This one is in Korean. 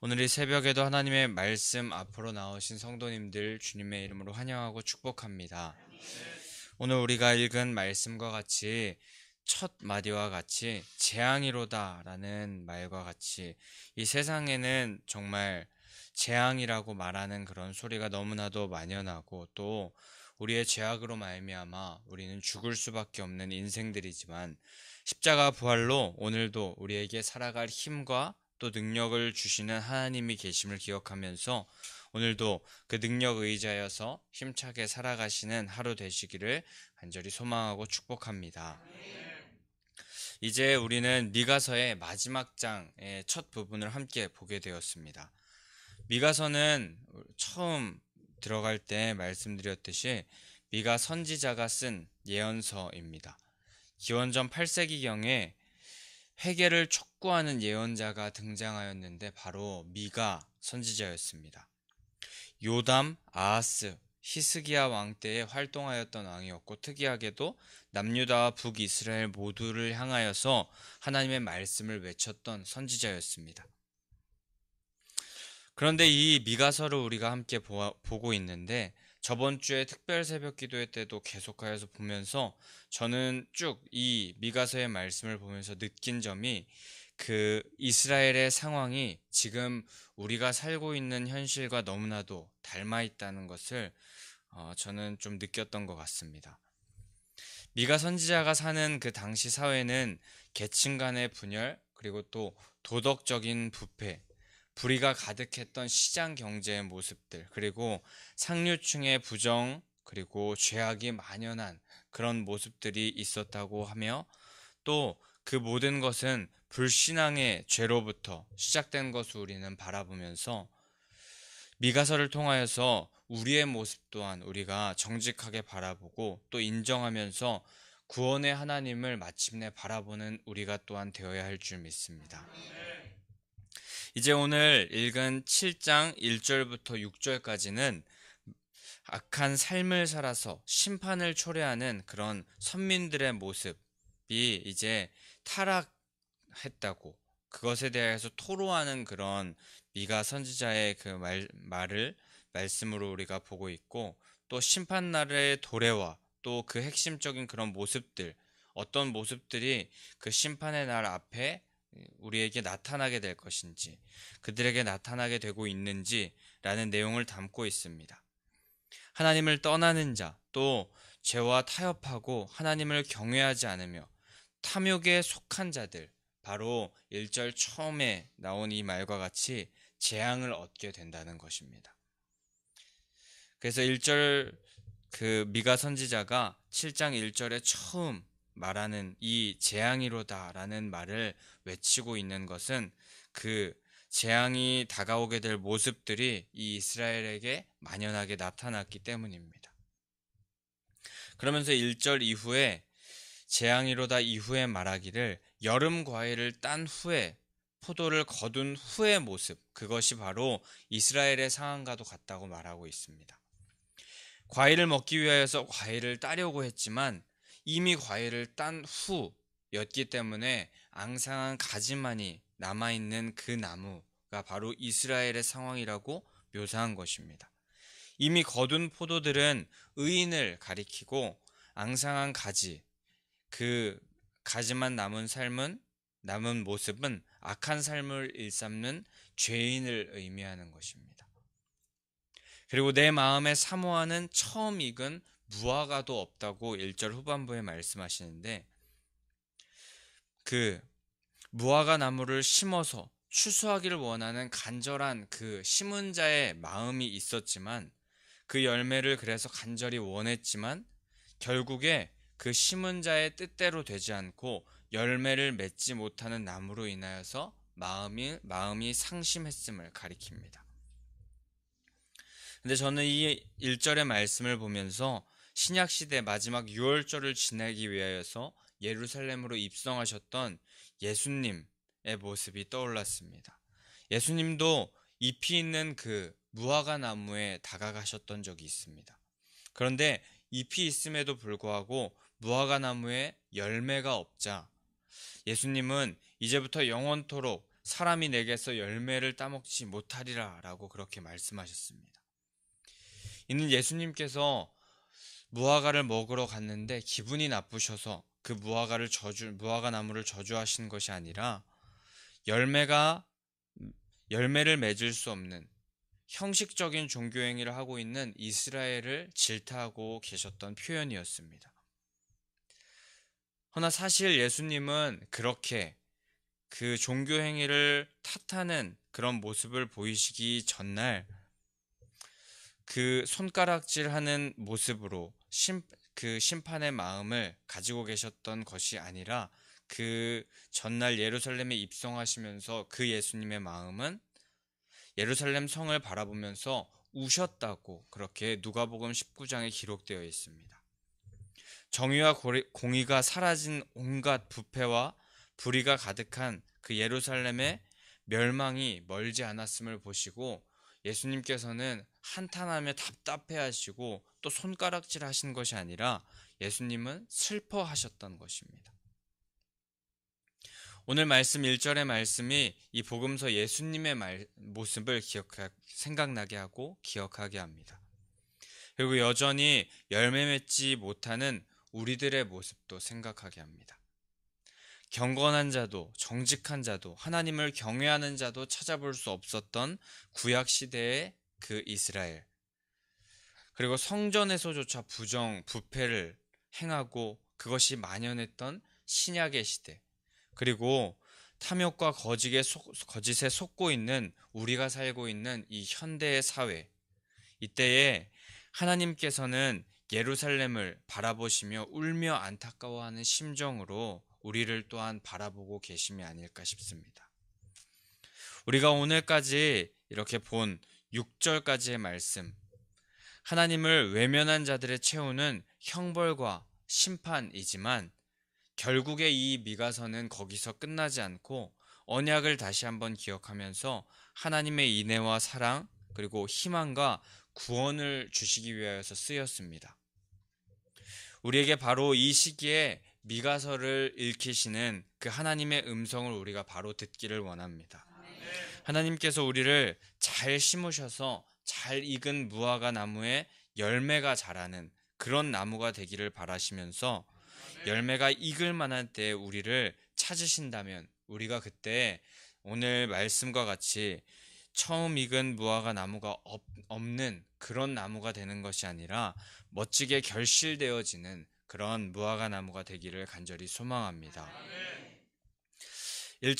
오늘 이 새벽에도 하나님의 말씀 앞으로 나오신 성도님들 주님의 이름으로 환영하고 축복합니다. 오늘 우리가 읽은 말씀과 같이 첫 마디와 같이 재앙이로다 라는 말과 같이 이 세상에는 정말 재앙이라고 말하는 그런 소리가 너무나도 만연하고 또 우리의 죄악으로 말미암아 우리는 죽을 수밖에 없는 인생들이지만 십자가 부활로 오늘도 우리에게 살아갈 힘과 또 능력을 주시는 하나님이 계심을 기억하면서 오늘도 그 능력 의지하여서 힘차게 살아가시는 하루 되시기를 간절히 소망하고 축복합니다. 이제 우리는 미가서의 마지막 장의 첫 부분을 함께 보게 되었습니다. 미가서는 처음 들어갈 때 말씀드렸듯이 미가 선지자가 쓴 예언서입니다. 기원전 8세기경에 회개를 촉구하는 예언자가 등장하였는데 바로 미가 선지자였습니다. 요담, 아하스, 히스기야 왕 때에 활동하였던 왕이었고 특이하게도 남유다와 북이스라엘 모두를 향하여서 하나님의 말씀을 외쳤던 선지자였습니다. 그런데 이 미가서를 우리가 함께 보고 있는데 저번 주에 특별 새벽 기도회 때도 계속하여서 보면서 저는 쭉 이 미가서의 말씀을 보면서 느낀 점이 그 이스라엘의 상황이 지금 우리가 살고 있는 현실과 너무나도 닮아 있다는 것을 저는 좀 느꼈던 것 같습니다. 미가 선지자가 사는 그 당시 사회는 계층 간의 분열 그리고 또 도덕적인 부패 불의가 가득했던 시장 경제의 모습들, 그리고 상류층의 부정, 그리고 죄악이 만연한 그런 모습들이 있었다고 하며 또 그 모든 것은 불신앙의 죄로부터 시작된 것을 우리는 바라보면서 미가서를 통하여서 우리의 모습 또한 우리가 정직하게 바라보고 또 인정하면서 구원의 하나님을 마침내 바라보는 우리가 또한 되어야 할 줄 믿습니다. 이제 오늘 읽은 7장 1절부터 6절까지는 악한 삶을 살아서 심판을 초래하는 그런 선민들의 모습이 이제 타락했다고 그것에 대해서 토로하는 그런 미가 선지자의 그 말씀으로 우리가 보고 있고 또 심판날의 도래와 또 그 핵심적인 그런 모습들 어떤 모습들이 그 심판의 날 앞에 우리에게 나타나게 될 것인지 그들에게 나타나게 되고 있는지라는 내용을 담고 있습니다. 하나님을 떠나는 자, 또 죄와 타협하고 하나님을 경외하지 않으며 탐욕에 속한 자들, 바로 1절 처음에 나온 이 말과 같이 재앙을 얻게 된다는 것입니다. 그래서 1절 그 미가 선지자가 7장 1절에 처음 말하는 이 재앙이로다라는 말을 외치고 있는 것은 그 재앙이 다가오게 될 모습들이 이 이스라엘에게 만연하게 나타났기 때문입니다. 그러면서 1절 이후에 재앙이로다 이후에 말하기를 여름 과일을 딴 후에 포도를 거둔 후의 모습, 그것이 바로 이스라엘의 상황과도 같다고 말하고 있습니다. 과일을 먹기 위하여서 과일을 따려고 했지만 이미 과일을 딴 후였기 때문에 앙상한 가지만이 남아있는 그 나무가 바로 이스라엘의 상황이라고 묘사한 것입니다. 이미 거둔 포도들은 의인을 가리키고 앙상한 가지, 그 가지만 남은 모습은 악한 삶을 일삼는 죄인을 의미하는 것입니다. 그리고 내 마음에 사모하는 처음 익은 무화과도 없다고 1절 후반부에 말씀하시는데 그 무화과 나무를 심어서 추수하기를 원하는 간절한 그 심은 자의 마음이 있었지만 그 열매를 그래서 간절히 원했지만 결국에 그 심은 자의 뜻대로 되지 않고 열매를 맺지 못하는 나무로 인하여서 마음이 상심했음을 가리킵니다. 근데 저는 이 1절의 말씀을 보면서 신약시대 마지막 6월절을 지내기 위하여서 예루살렘으로 입성하셨던 예수님의 모습이 떠올랐습니다. 예수님도 잎이 있는 그 무화과 나무에 다가가셨던 적이 있습니다. 그런데 잎이 있음에도 불구하고 무화과 나무에 열매가 없자 예수님은 이제부터 영원토록 사람이 내게서 열매를 따먹지 못하리라 라고 그렇게 말씀하셨습니다. 이는 예수님께서 무화과를 먹으러 갔는데 기분이 나쁘셔서 그 무화과 나무를 저주하신 것이 아니라 열매가 열매를 맺을 수 없는 형식적인 종교 행위를 하고 있는 이스라엘을 질타하고 계셨던 표현이었습니다. 허나 사실 예수님은 그렇게 그 종교 행위를 탓하는 그런 모습을 보이시기 전날 그 손가락질하는 모습으로 그 심판의 마음을 가지고 계셨던 것이 아니라 그 전날 예루살렘에 입성하시면서 그 예수님의 마음은 예루살렘 성을 바라보면서 우셨다고 그렇게 누가복음 19장에 기록되어 있습니다. 정의와 공의가 사라진 온갖 부패와 불의가 가득한 그 예루살렘의 멸망이 멀지 않았음을 보시고 예수님께서는 한탄하며 답답해하시고 또 손가락질 하신 것이 아니라 예수님은 슬퍼하셨던 것입니다. 오늘 말씀 1절의 말씀이 이 복음서 예수님의 모습을 생각나게 하고 기억하게 합니다. 그리고 여전히 열매 맺지 못하는 우리들의 모습도 생각하게 합니다. 경건한 자도 정직한 자도 하나님을 경외하는 자도 찾아볼 수 없었던 구약 시대의 그 이스라엘, 그리고 성전에서조차 부패를 행하고 그것이 만연했던 신약의 시대, 그리고 탐욕과 거짓에 속고 있는 우리가 살고 있는 이 현대의 사회, 이때에 하나님께서는 예루살렘을 바라보시며 울며 안타까워하는 심정으로 우리를 또한 바라보고 계심이 아닐까 싶습니다. 우리가 오늘까지 이렇게 본 6절까지의 말씀, 하나님을 외면한 자들의 최후는 형벌과 심판이지만 결국에 이 미가서는 거기서 끝나지 않고 언약을 다시 한번 기억하면서 하나님의 인애와 사랑 그리고 희망과 구원을 주시기 위하여서 쓰였습니다. 우리에게 바로 이 시기에 미가서를 읽히시는 그 하나님의 음성을 우리가 바로 듣기를 원합니다. 하나님께서 우리를 잘 심으셔서 잘 익은 무화과 나무에 열매가 자라는 그런 나무가 되기를 바라시면서 열매가 익을 만한 때에 우리를 찾으신다면 우리가 그때 오늘 말씀과 같이 처음 익은 무화과 나무가 없는 그런 나무가 되는 것이 아니라 멋지게 결실되어지는 그런 무화과 나무가 되기를 간절히 소망합니다. 1절